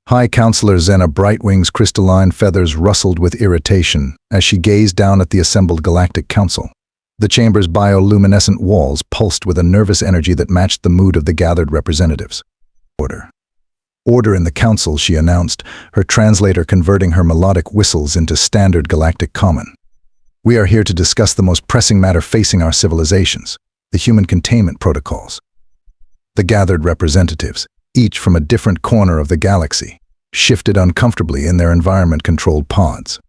High Counselor Zena Brightwing's crystalline feathers rustled with irritation as she gazed down at the assembled Galactic Council. The chamber's bioluminescent walls pulsed with a nervous energy that matched the mood of the gathered representatives. Order. Order in the council, she announced, her translator converting her melodic whistles into standard galactic common. We are here to discuss the most pressing matter facing our civilizations, the human containment protocols. The gathered representatives, each from a different corner of the galaxy, shifted uncomfortably in their environment-controlled pods.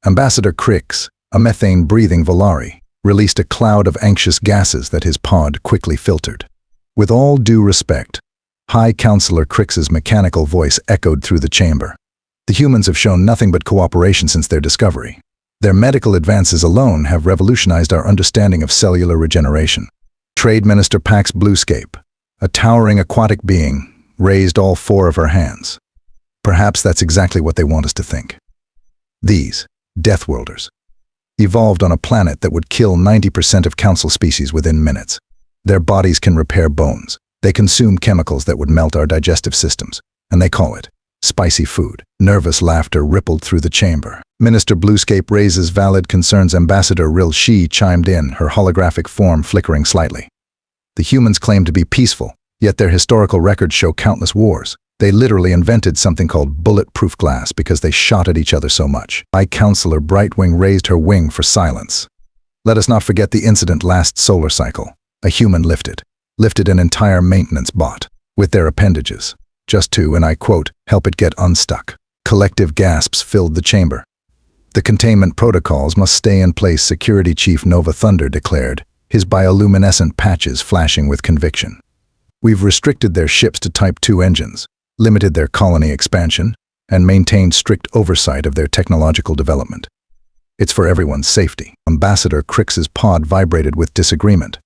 Ambassador Crix, a methane-breathing Volari, released a cloud of anxious gases that his pod quickly filtered. With all due respect, High Counselor Crix's mechanical voice echoed through the chamber. The humans have shown nothing but cooperation since their discovery. Their medical advances alone have revolutionized our understanding of cellular regeneration. Trade Minister Pax Bluescape, a towering aquatic being, raised all four of her hands. Perhaps that's exactly what they want us to think. These, Deathworlders, evolved on a planet that would kill 90% of Council species within minutes. Their bodies can repair bones. They consume chemicals that would melt our digestive systems, and they call it spicy food. Nervous laughter rippled through the chamber. Minister Bluescape raises valid concerns. Ambassador Ril Shi chimed in, her holographic form flickering slightly. The humans claim to be peaceful, yet their historical records show countless wars. They literally invented something called bulletproof glass because they shot at each other so much. High Counselor Brightwing raised her wing for silence. Let us not forget the incident last solar cycle. A human lifted an entire maintenance bot with their appendages, just to, and I quote, help it get unstuck. Collective gasps filled the chamber. The containment protocols must stay in place, Security Chief Nova Thunder declared, his bioluminescent patches flashing with conviction. We've restricted their ships to Type 2 engines, limited their colony expansion, and maintained strict oversight of their technological development. It's for everyone's safety. Ambassador Crix's pod vibrated with disagreement.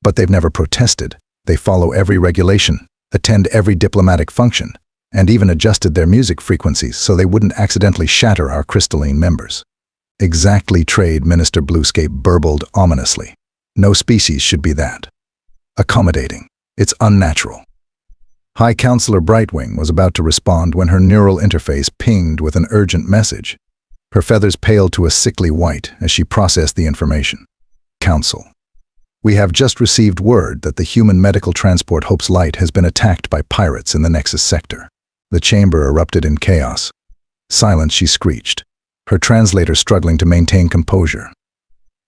But they've never protested. They follow every regulation, attend every diplomatic function, and even adjusted their music frequencies so they wouldn't accidentally shatter our crystalline members. Exactly, Trade Minister Bluescape burbled ominously. No species should be that accommodating. It's unnatural. High Counselor Brightwing was about to respond when her neural interface pinged with an urgent message. Her feathers paled to a sickly white as she processed the information. Council. We have just received word that the human medical transport Hope's Light has been attacked by pirates in the Nexus sector. The chamber erupted in chaos. Silence, she screeched, her translator struggling to maintain composure.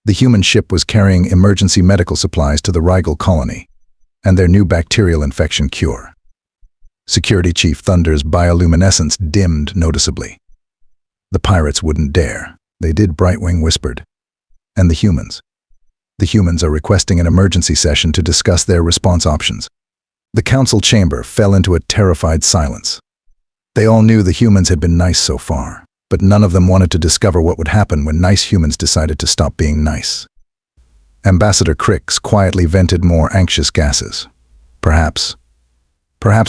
The human ship was carrying emergency medical supplies to the Rigel colony and their new bacterial infection cure. Security Chief Thunder's bioluminescence dimmed noticeably. The pirates wouldn't dare. They did, Brightwing whispered. And the humans? The humans are requesting an emergency session to discuss their response options. The council chamber fell into a terrified silence. They all knew the humans had been nice so far, but none of them wanted to discover what would happen when nice humans decided to stop being nice. Ambassador Crix quietly vented more anxious gases. Perhaps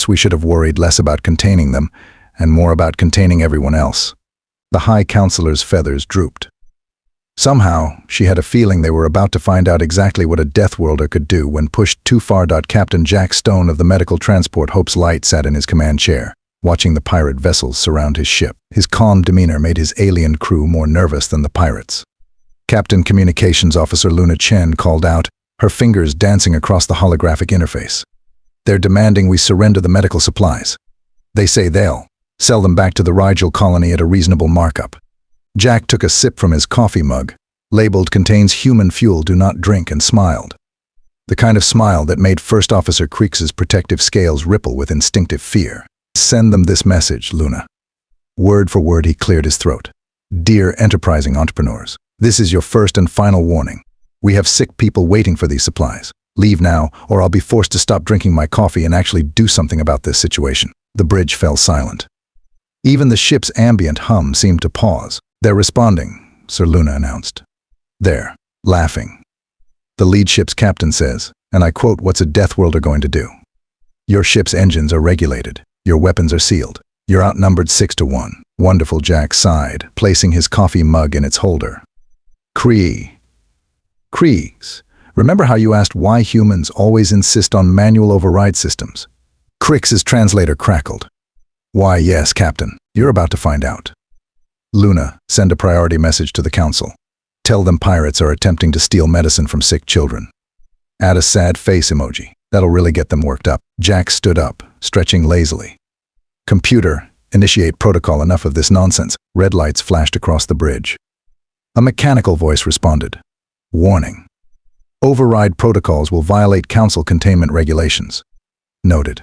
we should have worried less about containing them and more about containing everyone else. The High Counselor's feathers drooped. Somehow, she had a feeling they were about to find out exactly what a Deathworlder could do when pushed too far. Captain Jack Stone of the medical transport Hope's Light sat in his command chair, watching the pirate vessels surround his ship. His calm demeanor made his alien crew more nervous than the pirates. Captain Communications Officer Luna Chen called out, her fingers dancing across the holographic interface. They're demanding we surrender the medical supplies. They say they'll sell them back to the Rigel colony at a reasonable markup. Jack took a sip from his coffee mug, labeled contains human fuel, do not drink, and smiled. The kind of smile that made First Officer Crix's protective scales ripple with instinctive fear. Send them this message, Luna. Word for word, he cleared his throat. Dear enterprising entrepreneurs, this is your first and final warning. We have sick people waiting for these supplies. Leave now, or I'll be forced to stop drinking my coffee and actually do something about this situation. The bridge fell silent. Even the ship's ambient hum seemed to pause. They're responding, Sir Luna announced. They're laughing. The lead ship's captain says, and I quote, what's a Deathworlder going to do? Your ship's engines are regulated. Your weapons are sealed. You're outnumbered 6-1. Wonderful, Jack sighed, placing his coffee mug in its holder. Kreese. Remember how you asked why humans always insist on manual override systems? Crix's translator crackled. Why, yes, Captain. You're about to find out. Luna, send a priority message to the Council. Tell them pirates are attempting to steal medicine from sick children. Add a sad face emoji. That'll really get them worked up. Jack stood up, stretching lazily. Computer, initiate protocol. Enough of this nonsense. Red lights flashed across the bridge. A mechanical voice responded. Warning. Override protocols will violate Council containment regulations. Noted.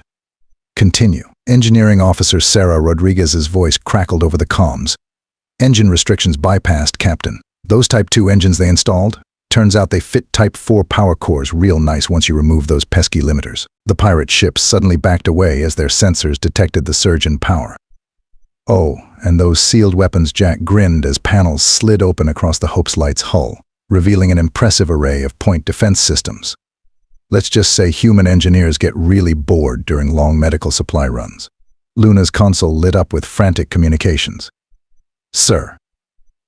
Continue. Engineering Officer Sarah Rodriguez's voice crackled over the comms. Engine restrictions bypassed, Captain. Those Type 2 engines they installed? Turns out they fit Type 4 power cores real nice once you remove those pesky limiters. The pirate ships suddenly backed away as their sensors detected the surge in power. Oh, and those sealed weapons. Jack grinned as panels slid open across the Hope's Light's hull, revealing an impressive array of point defense systems. Let's just say human engineers get really bored during long medical supply runs. Luna's console lit up with frantic communications. Sir,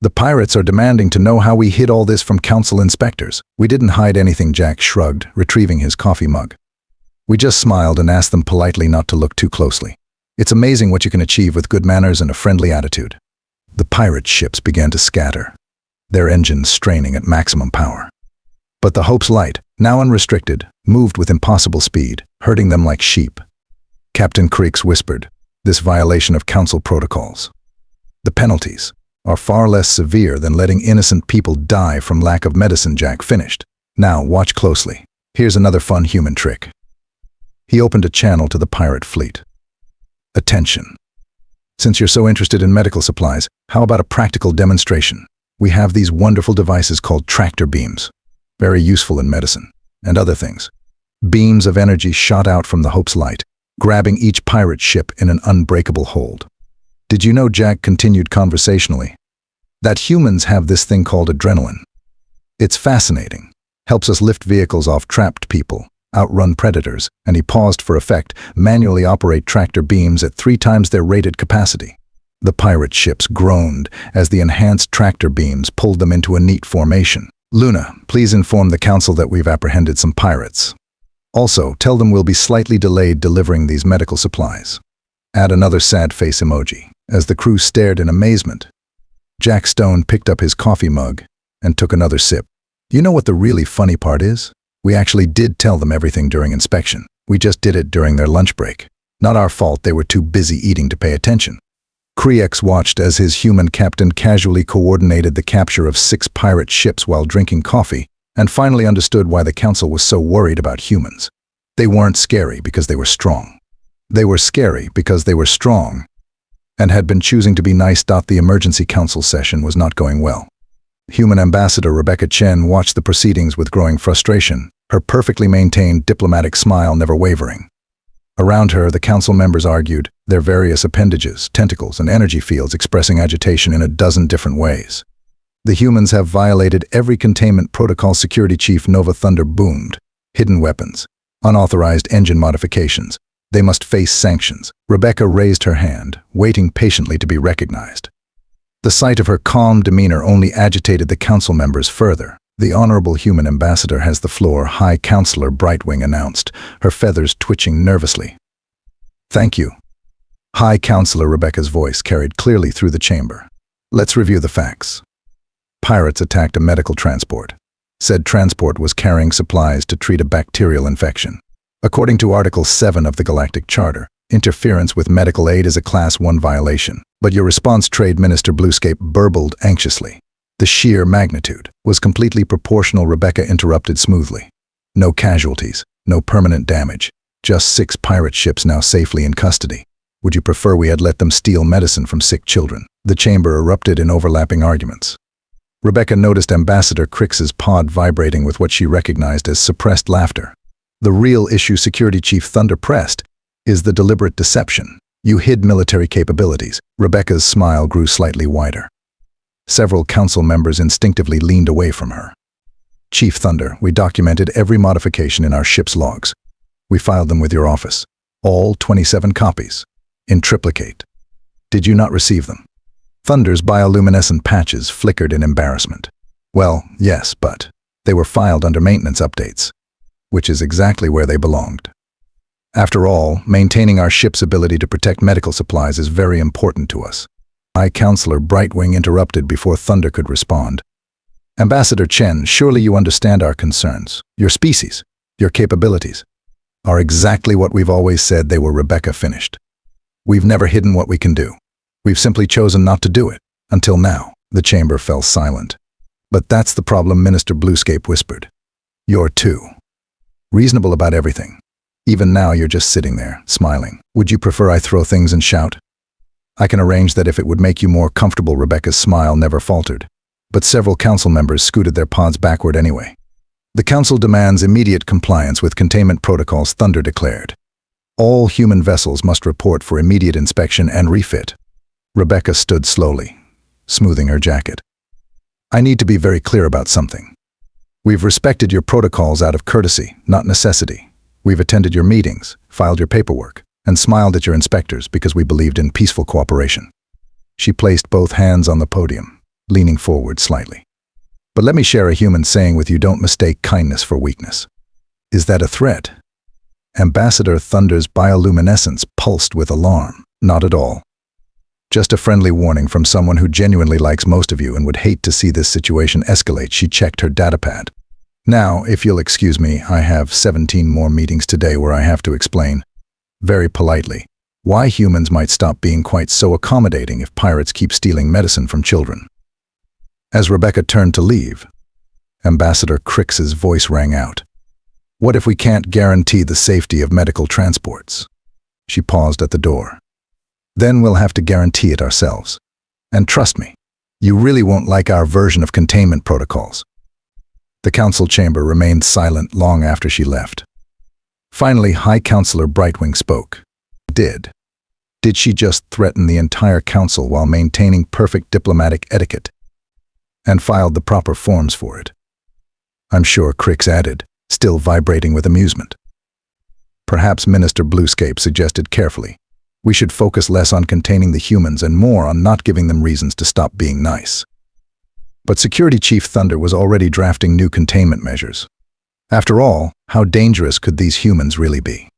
the pirates are demanding to know how we hid all this from Council inspectors. We didn't hide anything, Jack shrugged, retrieving his coffee mug. We just smiled and asked them politely not to look too closely. It's amazing what you can achieve with good manners and a friendly attitude. The pirate ships began to scatter, their engines straining at maximum power. But the Hope's Light, now unrestricted, moved with impossible speed, herding them like sheep. Captain Creeks whispered, this violation of Council protocols. The penalties are far less severe than letting innocent people die from lack of medicine, Jack finished. Now, watch closely. Here's another fun human trick. He opened a channel to the pirate fleet. Attention. Since you're so interested in medical supplies, how about a practical demonstration? We have these wonderful devices called tractor beams. Very useful in medicine and other things. Beams of energy shot out from the Hope's Light, grabbing each pirate ship in an unbreakable hold. Did you know, Jack continued conversationally, that humans have this thing called adrenaline? It's fascinating. Helps us lift vehicles off trapped people, outrun predators, and he paused for effect, manually operate tractor beams at 3 times their rated capacity. The pirate ships groaned as the enhanced tractor beams pulled them into a neat formation. Luna, please inform the Council that we've apprehended some pirates. Also, tell them we'll be slightly delayed delivering these medical supplies. Add another sad face emoji, as the crew stared in amazement. Jack Stone picked up his coffee mug and took another sip. You know what the really funny part is? We actually did tell them everything during inspection. We just did it during their lunch break. Not our fault, they were too busy eating to pay attention. Kreex watched as his human captain casually coordinated the capture of 6 pirate ships while drinking coffee, and finally understood why the Council was so worried about humans. They weren't scary because they were strong. They were scary because they were strong and had been choosing to be nice. The emergency council session was not going well. Human Ambassador Rebecca Chen watched the proceedings with growing frustration, her perfectly maintained diplomatic smile never wavering. Around her, the council members argued, their various appendages, tentacles, and energy fields expressing agitation in a dozen different ways. The humans have violated every containment protocol. Security Chief Nova Thunder boomed. Hidden weapons, unauthorized engine modifications. They must face sanctions. Rebecca raised her hand, waiting patiently to be recognized. The sight of her calm demeanor only agitated the council members further. The Honorable Human Ambassador has the floor, High Counselor Brightwing announced, her feathers twitching nervously. Thank you. High Counselor Rebecca's voice carried clearly through the chamber. Let's review the facts. Pirates attacked a medical transport. Said transport was carrying supplies to treat a bacterial infection. According to Article 7 of the Galactic Charter, interference with medical aid is a Class 1 violation. But your response, Trade Minister Bluescape burbled anxiously. The sheer magnitude was completely proportional. Rebecca interrupted smoothly. No casualties, no permanent damage, just 6 pirate ships now safely in custody. Would you prefer we had let them steal medicine from sick children? The chamber erupted in overlapping arguments. Rebecca noticed Ambassador Crix's pod vibrating with what she recognized as suppressed laughter. The real issue, Security Chief Thunder pressed, is the deliberate deception. You hid military capabilities. Rebecca's smile grew slightly wider. Several council members instinctively leaned away from her. Chief Thunder, we documented every modification in our ship's logs. We filed them with your office. All 27 copies. In triplicate. Did you not receive them? Thunder's bioluminescent patches flickered in embarrassment. Well, yes, but they were filed under maintenance updates, which is exactly where they belonged. After all, maintaining our ship's ability to protect medical supplies is very important to us. High Counselor Brightwing interrupted before Thunder could respond. Ambassador Chen, surely you understand our concerns. Your species, your capabilities, are exactly what we've always said they were. Rebecca finished. We've never hidden what we can do. We've simply chosen not to do it. Until now. The chamber fell silent. But that's the problem, Minister Bluescape whispered. You're too reasonable about everything. Even now you're just sitting there, smiling. Would you prefer I throw things and shout? I can arrange that if it would make you more comfortable. Rebecca's smile never faltered. But several council members scooted their pods backward anyway. The council demands immediate compliance with containment protocols, Thunder declared. All human vessels must report for immediate inspection and refit. Rebecca stood slowly, smoothing her jacket. I need to be very clear about something. We've respected your protocols out of courtesy, not necessity. We've attended your meetings, filed your paperwork, and smiled at your inspectors because we believed in peaceful cooperation. She placed both hands on the podium, leaning forward slightly. But let me share a human saying with you: don't mistake kindness for weakness. Is that a threat? Ambassador Thunder's bioluminescence pulsed with alarm. Not at all. Just a friendly warning from someone who genuinely likes most of you and would hate to see this situation escalate. She checked her datapad. Now, if you'll excuse me, I have 17 more meetings today where I have to explain, very politely, why humans might stop being quite so accommodating if pirates keep stealing medicine from children. As Rebecca turned to leave, Ambassador Crix's voice rang out. What if we can't guarantee the safety of medical transports? She paused at the door. Then we'll have to guarantee it ourselves. And trust me, you really won't like our version of containment protocols. The council chamber remained silent long after she left. Finally, High Counselor Brightwing spoke. Did she just threaten the entire council while maintaining perfect diplomatic etiquette? And filed the proper forms for it? I'm sure, Crix added, still vibrating with amusement. Perhaps Minister Bluescape suggested carefully. We should focus less on containing the humans and more on not giving them reasons to stop being nice. But Security Chief Thunder was already drafting new containment measures. After all, how dangerous could these humans really be?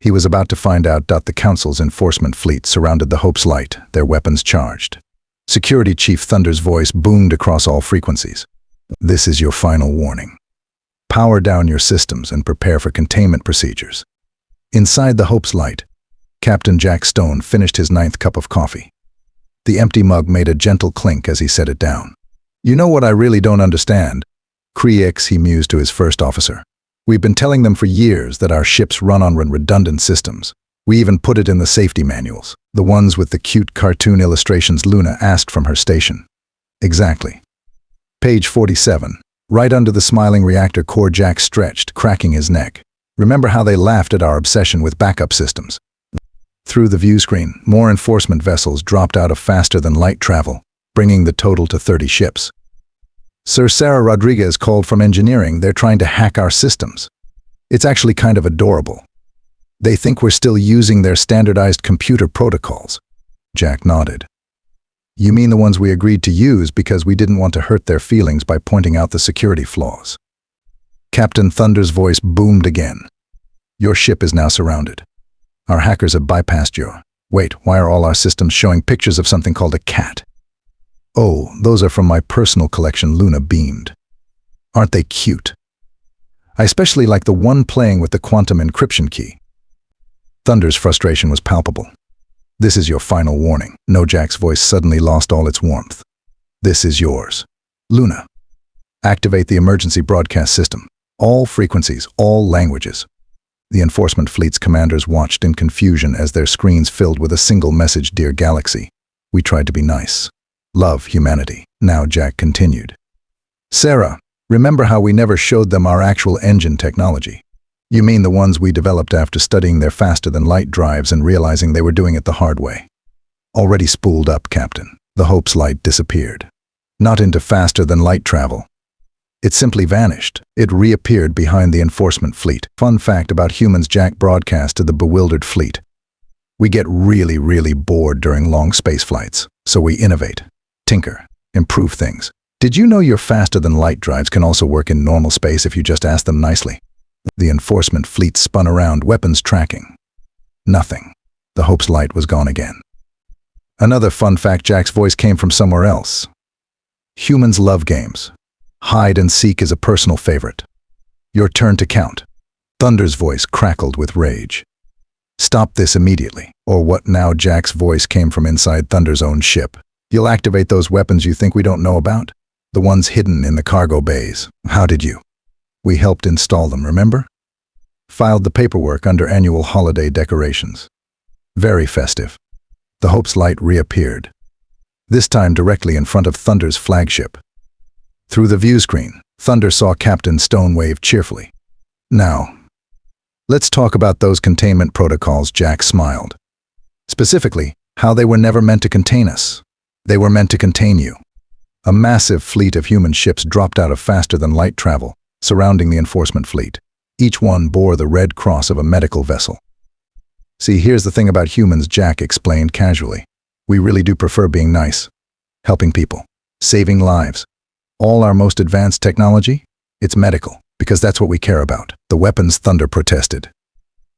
He was about to find out. The Council's enforcement fleet surrounded the Hope's Light, their weapons charged. Security Chief Thunder's voice boomed across all frequencies. This is your final warning. Power down your systems and prepare for containment procedures. Inside the Hope's Light, Captain Jack Stone finished his 9th cup of coffee. The empty mug made a gentle clink as he set it down. You know what I really don't understand? Crix, he mused to his first officer. We've been telling them for years that our ships run on redundant systems. We even put it in the safety manuals, the ones with the cute cartoon illustrations Luna asked from her station. Exactly. Page 47. Right under the smiling reactor core, Jack stretched, cracking his neck. Remember how they laughed at our obsession with backup systems? Through the view screen, more enforcement vessels dropped out of faster-than-light travel, bringing the total to 30 ships. Sir Sarah Rodriguez called from engineering. They're trying to hack our systems. It's actually kind of adorable. They think we're still using their standardized computer protocols. Jack nodded. You mean the ones we agreed to use because we didn't want to hurt their feelings by pointing out the security flaws? Captain Thunder's voice boomed again. Your ship is now surrounded. Our hackers have bypassed your... Wait, why are all our systems showing pictures of something called a cat? Oh, those are from my personal collection, Luna beamed. Aren't they cute? I especially like the one playing with the quantum encryption key. Thunder's frustration was palpable. This is your final warning. No, Jack's voice suddenly lost all its warmth. This is yours. Luna. Activate the emergency broadcast system. All frequencies, all languages. The enforcement fleet's commanders watched in confusion as their screens filled with a single message: Dear Galaxy, we tried to be nice. Love, humanity. Now Jack continued. Sarah, remember how we never showed them our actual engine technology? You mean the ones we developed after studying their faster-than-light drives and realizing they were doing it the hard way? Already spooled up, Captain. The Hope's Light disappeared. Not into faster-than-light travel. It simply vanished. It reappeared behind the enforcement fleet. Fun fact about humans, Jack broadcast to the bewildered fleet. We get really, really bored during long space flights, so we innovate, tinker, improve things. Did you know your faster-than-light drives can also work in normal space if you just ask them nicely? The enforcement fleet spun around, weapons tracking. Nothing. The Hope's light was gone again. Another fun fact, Jack's voice came from somewhere else. Humans love games. Hide and seek is a personal favorite. Your turn to count. Thunder's voice crackled with rage. Stop this immediately. Or what now? Jack's voice came from inside Thunder's own ship. You'll activate those weapons you think we don't know about? The ones hidden in the cargo bays. How did you? We helped install them, remember? Filed the paperwork under annual holiday decorations. Very festive. The Hope's light reappeared. This time directly in front of Thunder's flagship. Through the view screen, Thunder saw Captain Stone wave cheerfully. Now, let's talk about those containment protocols. Jack smiled. Specifically, how they were never meant to contain us. They were meant to contain you. A massive fleet of human ships dropped out of faster-than-light travel, surrounding the enforcement fleet. Each one bore the red cross of a medical vessel. See, here's the thing about humans, Jack explained casually. We really do prefer being nice, helping people, saving lives. All our most advanced technology? It's medical, because that's what we care about. The weapons, Thunder protested.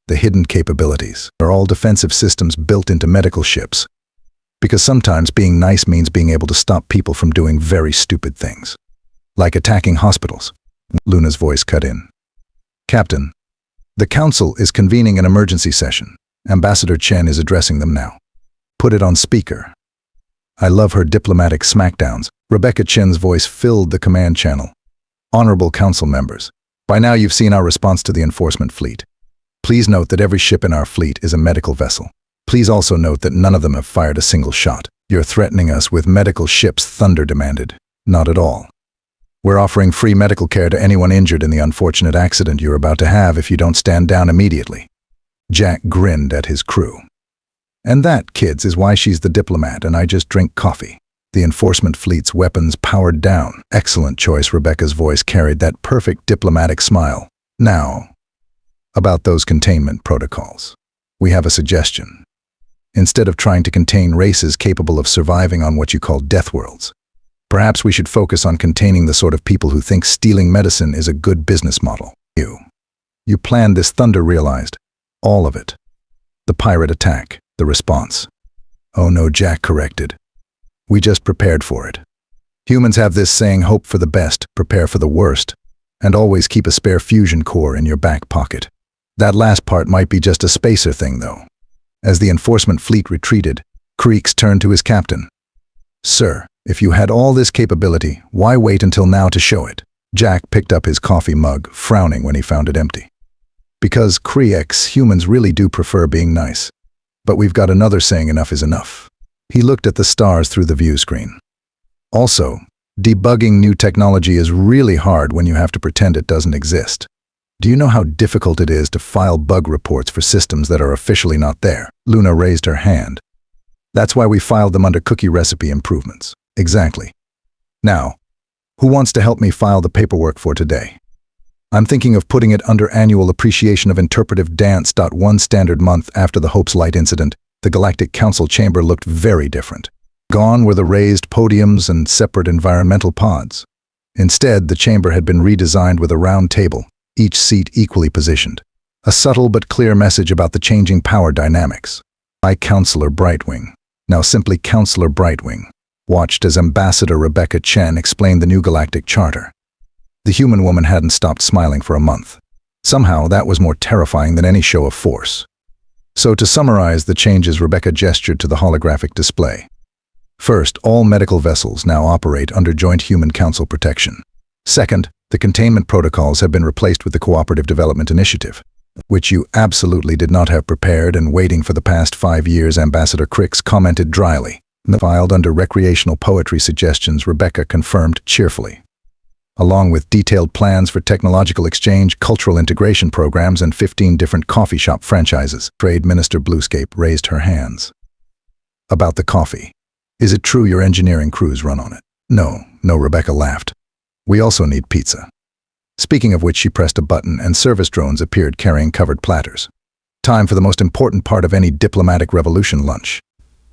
The hidden capabilities are all defensive systems built into medical ships. Because sometimes being nice means being able to stop people from doing very stupid things. Like attacking hospitals. Luna's voice cut in. Captain, the Council is convening an emergency session. Ambassador Chen is addressing them now. Put it on speaker. I love her diplomatic smackdowns. Rebecca Chen's voice filled the command channel. Honorable Council members, by now you've seen our response to the enforcement fleet. Please note that every ship in our fleet is a medical vessel. Please also note that none of them have fired a single shot. You're threatening us with medical ships, Thunder demanded. Not at all. We're offering free medical care to anyone injured in the unfortunate accident you're about to have if you don't stand down immediately. Jack grinned at his crew. And that, kids, is why she's the diplomat and I just drink coffee. The enforcement fleet's weapons powered down. Excellent choice, Rebecca's voice carried that perfect diplomatic smile. Now, about those containment protocols. We have a suggestion. Instead of trying to contain races capable of surviving on what you call Deathworlds, perhaps we should focus on containing the sort of people who think stealing medicine is a good business model. You planned this, Thunder realized. All of it. The pirate attack, the response. Oh no, Jack corrected. We just prepared for it. Humans have this saying, hope for the best, prepare for the worst, and always keep a spare fusion core in your back pocket. That last part might be just a spacer thing, though. As the enforcement fleet retreated, Creeks turned to his captain. Sir, if you had all this capability, why wait until now to show it? Jack picked up his coffee mug, frowning when he found it empty. Because, Creeks, humans really do prefer being nice. But we've got another saying, enough is enough. He looked at the stars through the view screen. Also, debugging new technology is really hard when you have to pretend it doesn't exist. Do you know how difficult it is to file bug reports for systems that are officially not there? Luna raised her hand. That's why we filed them under cookie recipe improvements. Exactly. Now, who wants to help me file the paperwork for today? I'm thinking of putting it under Annual Appreciation of Interpretive Dance. One standard month after the Hope's Light incident, the Galactic Council chamber looked very different. Gone were the raised podiums and separate environmental pods. Instead, the chamber had been redesigned with a round table, each seat equally positioned. A subtle but clear message about the changing power dynamics. I, Counselor Brightwing, now simply Counselor Brightwing, watched as Ambassador Rebecca Chen explained the new galactic charter. The human woman hadn't stopped smiling for a month. Somehow, that was more terrifying than any show of force. So to summarize the changes, Rebecca gestured to the holographic display. First, all medical vessels now operate under Joint Human Council protection. Second, the containment protocols have been replaced with the Cooperative Development Initiative, which you absolutely did not have prepared and waiting for the past 5 years, Ambassador Crix commented dryly. Filed under recreational poetry suggestions, Rebecca confirmed cheerfully. Along with detailed plans for technological exchange, cultural integration programs, and 15 different coffee shop franchises. Trade Minister Bluescape raised her hands. About the coffee. Is it true your engineering crews run on it? No, Rebecca laughed. We also need pizza. Speaking of which, she pressed a button and service drones appeared carrying covered platters. Time for the most important part of any diplomatic revolution, lunch.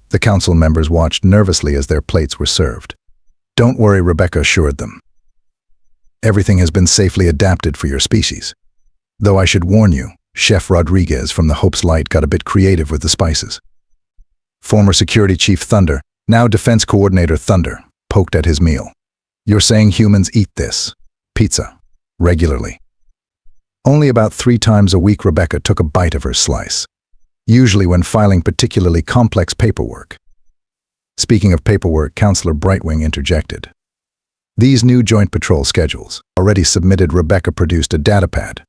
The council members watched nervously as their plates were served. Don't worry, Rebecca assured them. Everything has been safely adapted for your species. Though I should warn you, Chef Rodriguez from the Hope's Light got a bit creative with the spices. Former Security Chief Thunder, now Defense Coordinator Thunder, poked at his meal. You're saying humans eat this pizza regularly? Only about 3 times a week Rebecca took a bite of her slice, usually when filing particularly complex paperwork. Speaking of paperwork, Counselor Brightwing interjected. These new Joint Patrol schedules, already submitted, Rebecca produced a datapad.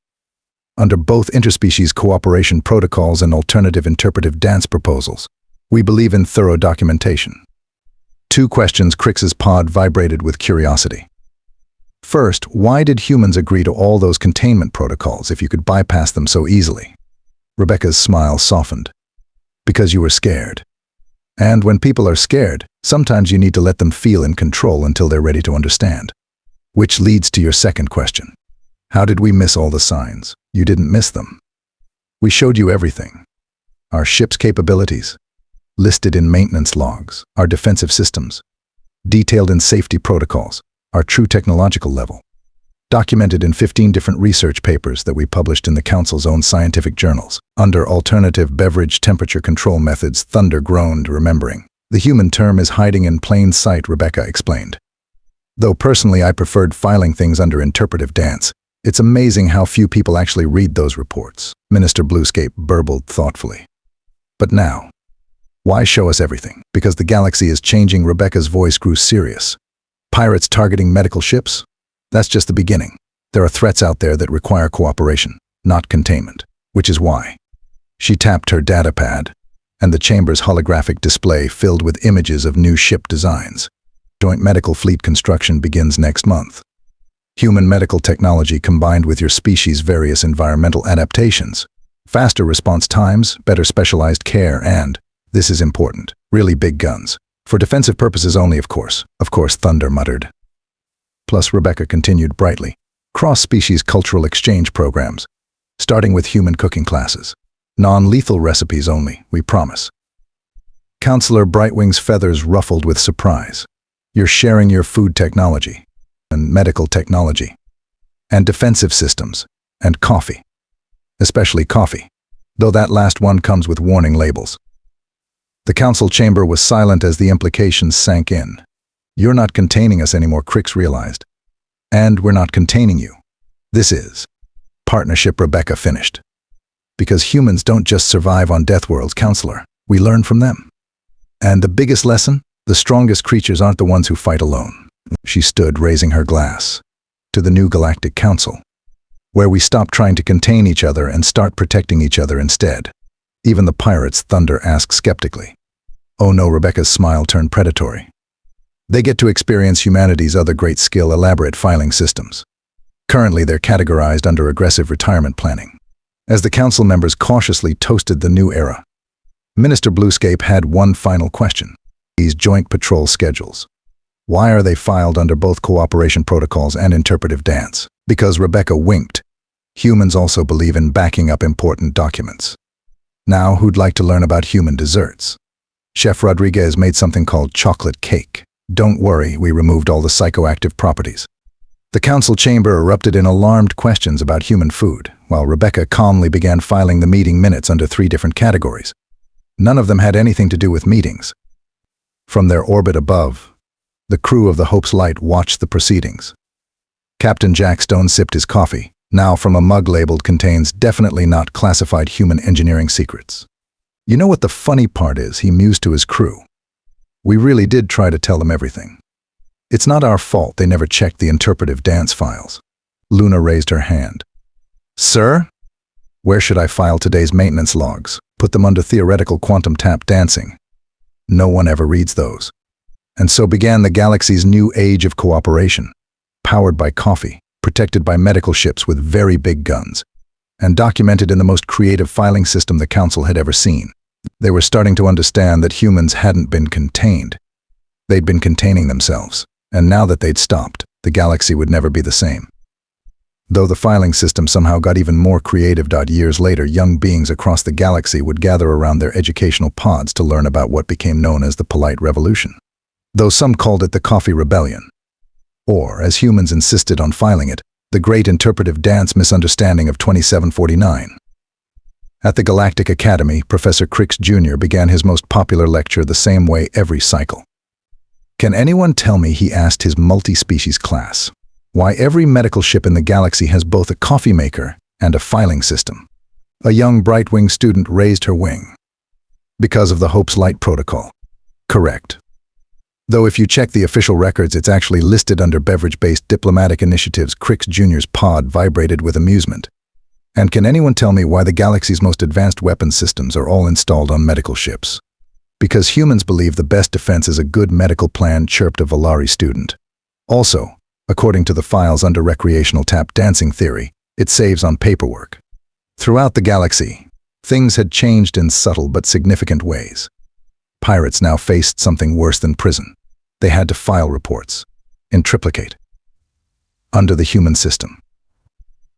Under both interspecies cooperation protocols and alternative interpretive dance proposals, we believe in thorough documentation. 2 questions. Crix's pod vibrated with curiosity. First, why did humans agree to all those containment protocols if you could bypass them so easily? Rebecca's smile softened. Because you were scared. And when people are scared, sometimes you need to let them feel in control until they're ready to understand. Which leads to your second question. How did we miss all the signs? You didn't miss them. We showed you everything. Our ship's capabilities, listed in maintenance logs, our defensive systems, detailed in safety protocols, our true technological level, documented in 15 different research papers that we published in the Council's own scientific journals. Under alternative beverage temperature control methods, Thunder groaned, remembering. The human term is hiding in plain sight, Rebecca explained. Though personally I preferred filing things under interpretive dance, it's amazing how few people actually read those reports, Minister Bluescape burbled thoughtfully. But now, why show us everything? Because the galaxy is changing. Rebecca's voice grew serious. Pirates targeting medical ships? That's just the beginning. There are threats out there that require cooperation, not containment, which is why. She tapped her datapad, and the chamber's holographic display filled with images of new ship designs. Joint medical fleet construction begins next month. Human medical technology combined with your species' various environmental adaptations, faster response times, better specialized care, and, this is important, really big guns. For defensive purposes only, of course, Thunder muttered. Plus, Rebecca continued brightly, cross-species cultural exchange programs, starting with human cooking classes. Non-lethal recipes only, we promise. Counselor Brightwing's feathers ruffled with surprise. You're sharing your food technology, and medical technology, and defensive systems, and coffee. Especially coffee, though that last one comes with warning labels. The council chamber was silent as the implications sank in. You're not containing us anymore, Crix realized. And we're not containing you. This is partnership, Rebecca finished. Because humans don't just survive on Deathworld's, Counselor. We learn from them. And the biggest lesson? The strongest creatures aren't the ones who fight alone. She stood, raising her glass. To the new Galactic Council, where we stop trying to contain each other and start protecting each other instead. Even the pirates, Thunder asked skeptically. Oh no, Rebecca's smile turned predatory. They get to experience humanity's other great skill, elaborate filing systems. Currently, they're categorized under aggressive retirement planning. As the council members cautiously toasted the new era, Minister Bluescape had one final question. These joint patrol schedules. Why are they filed under both cooperation protocols and interpretive dance? Because Rebecca winked. Humans also believe in backing up important documents. Now, who'd like to learn about human desserts? Chef Rodriguez made something called chocolate cake. Don't worry, we removed all the psychoactive properties. The council chamber erupted in alarmed questions about human food, while Rebecca calmly began filing the meeting minutes under 3 different categories. None of them had anything to do with meetings. From their orbit above, the crew of the Hope's Light watched the proceedings. Captain Jack Stone sipped his coffee, now from a mug labeled contains definitely not classified human engineering secrets. You know what the funny part is, he mused to his crew. We really did try to tell them everything. It's not our fault they never checked the interpretive dance files. Luna raised her hand. Sir? Where should I file today's maintenance logs? Put them under theoretical quantum tap dancing. No one ever reads those. And so began the galaxy's new age of cooperation, powered by coffee, protected by medical ships with very big guns, and documented in the most creative filing system the Council had ever seen. They were starting to understand that humans hadn't been contained. They'd been containing themselves, and now that they'd stopped, the galaxy would never be the same. Though the filing system somehow got even more creative. Years later, young beings across the galaxy would gather around their educational pods to learn about what became known as the Polite Revolution. Though some called it the Coffee Rebellion. Or, as humans insisted on filing it, the The Great Interpretive Dance Misunderstanding of 2749. At the Galactic Academy, Professor Crix Jr. began his most popular lecture the same way every cycle. Can anyone tell me, he asked his multi-species class, why every medical ship in the galaxy has both a coffee maker and a filing system? A young bright-winged student raised her wing. Because of the Hope's Light Protocol. Correct. Though if you check the official records, it's actually listed under beverage-based diplomatic initiatives. Crix Jr.'s pod vibrated with amusement. And can anyone tell me why the galaxy's most advanced weapon systems are all installed on medical ships? Because humans believe the best defense is a good medical plan, chirped a Valari student. Also, according to the files under recreational tap dancing theory, it saves on paperwork. Throughout the galaxy, things had changed in subtle but significant ways. Pirates now faced something worse than prison. They had to file reports, in triplicate, under the human system.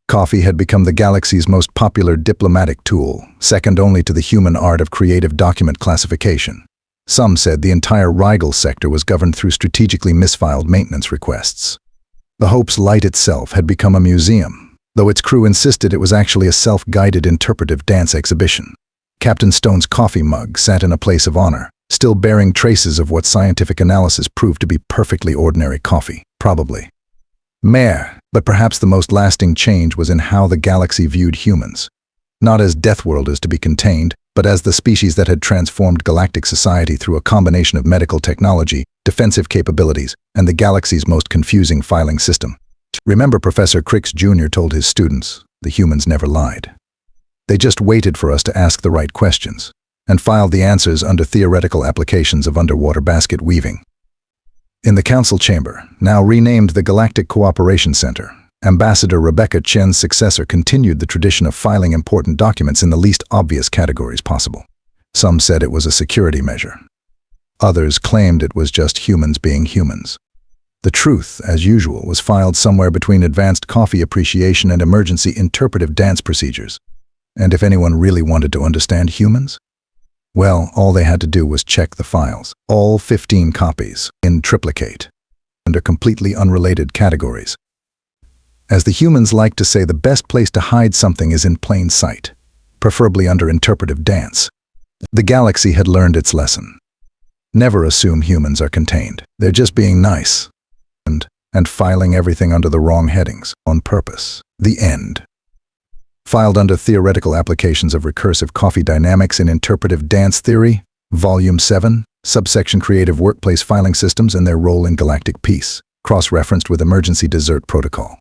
Coffee had become the galaxy's most popular diplomatic tool, second only to the human art of creative document classification. Some said the entire Rigel sector was governed through strategically misfiled maintenance requests. The Hope's Light itself had become a museum, though its crew insisted it was actually a self-guided interpretive dance exhibition. Captain Stone's coffee mug sat in a place of honor, still bearing traces of what scientific analysis proved to be perfectly ordinary coffee, probably. But perhaps the most lasting change was in how the galaxy viewed humans. Not as Deathworlders to be contained, but as the species that had transformed galactic society through a combination of medical technology, defensive capabilities, and the galaxy's most confusing filing system. Remember, Professor Crix Jr. told his students, the humans never lied. They just waited for us to ask the right questions, and filed the answers under theoretical applications of underwater basket weaving. In the council chamber, now renamed the Galactic Cooperation Center, Ambassador Rebecca Chen's successor continued the tradition of filing important documents in the least obvious categories possible. Some said it was a security measure. Others claimed it was just humans being humans. The truth, as usual, was filed somewhere between advanced coffee appreciation and emergency interpretive dance procedures. And if anyone really wanted to understand humans, well, all they had to do was check the files, all 15 copies, in triplicate, under completely unrelated categories. As the humans like to say, the best place to hide something is in plain sight, preferably under interpretive dance. The galaxy had learned its lesson. Never assume humans are contained. They're just being nice. And filing everything under the wrong headings, on purpose. The end. Filed under Theoretical Applications of Recursive Coffee Dynamics in Interpretive Dance Theory, Volume 7, Subsection Creative Workplace Filing Systems and Their Role in Galactic Peace, cross-referenced with Emergency Dessert Protocol.